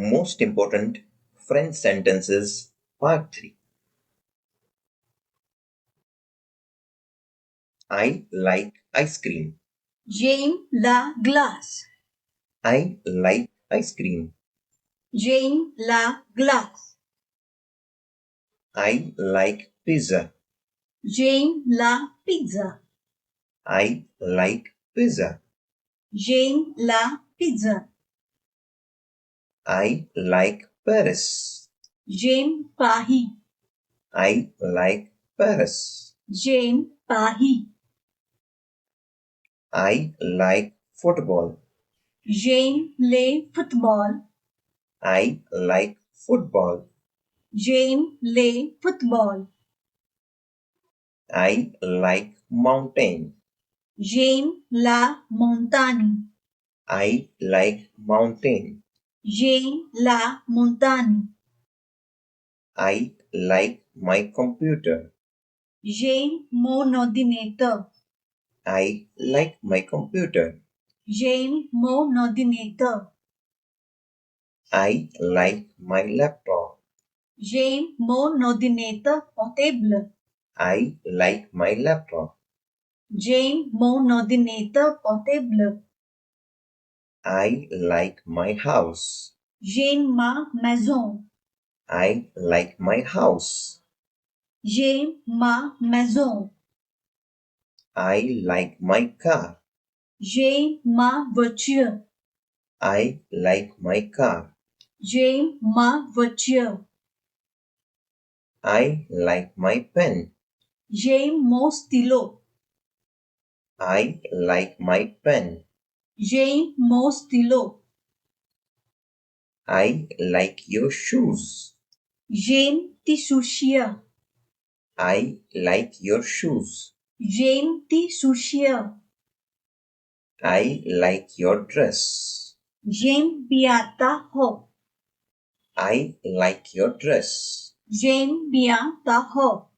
Most important French sentences, part 3. I like ice cream. J'aime la glace. I like ice cream. J'aime la glace. I like pizza. J'aime la pizza. I like pizza. J'aime la pizza. I like Paris. J'aime Paris. I like Paris. J'aime Paris. I like football. J'aime les football. I like football. J'aime les football. I like mountain. J'aime la montagne. I like mountain. J'aime la montagne. I like my computer. J'aime mon ordinateur. I like my computer. J'aime mon ordinateur. I like my laptop. J'aime mon ordinateur portable. I like my laptop. J'aime mon ordinateur portable. I like my house. J'aime ma maison. I like my house. J'aime ma maison. I like my car. J'aime ma voiture. I like my car. J'aime ma voiture. I like my pen. J'aime mon stylo. I like my pen. J'aime mon stylo. I like your shoes. J'aime tes chaussures. I like your shoes. J'aime tes chaussures. I like your dress. J'aime bien ta robe. I like your dress. J'aime bien ta robe.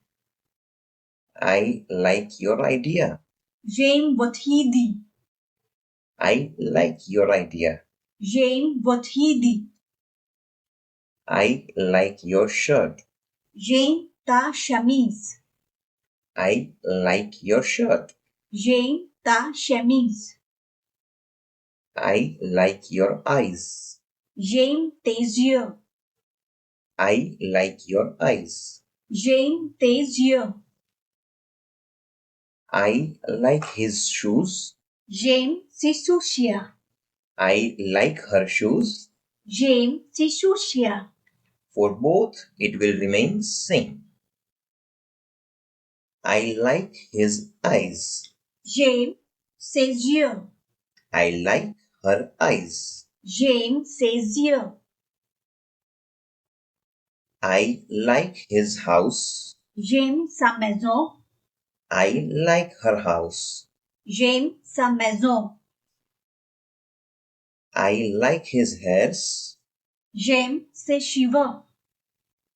I like your idea. J'aime votre idée. I like your idea. J'aime votre idée. I like your shirt. J'aime ta chemise. I like your shirt. J'aime ta chemise. I like your eyes. J'aime tes yeux. I like your eyes. J'aime tes yeux. I like his shoes. J'aime ses chaussures. I like her shoes. J'aime ses chaussures. For both, it will remain same. I like his eyes. J'aime ses yeux. I like her eyes. J'aime ses yeux. I like his house. J'aime sa maison. I like her house. J'aime sa maison. I like his hairs. J'aime ses cheveux.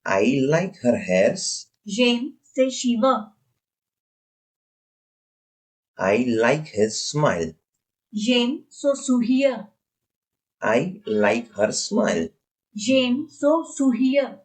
I like her hairs. J'aime ses cheveux. I like his smile. J'aime son sourire. I like her smile. J'aime son sourire.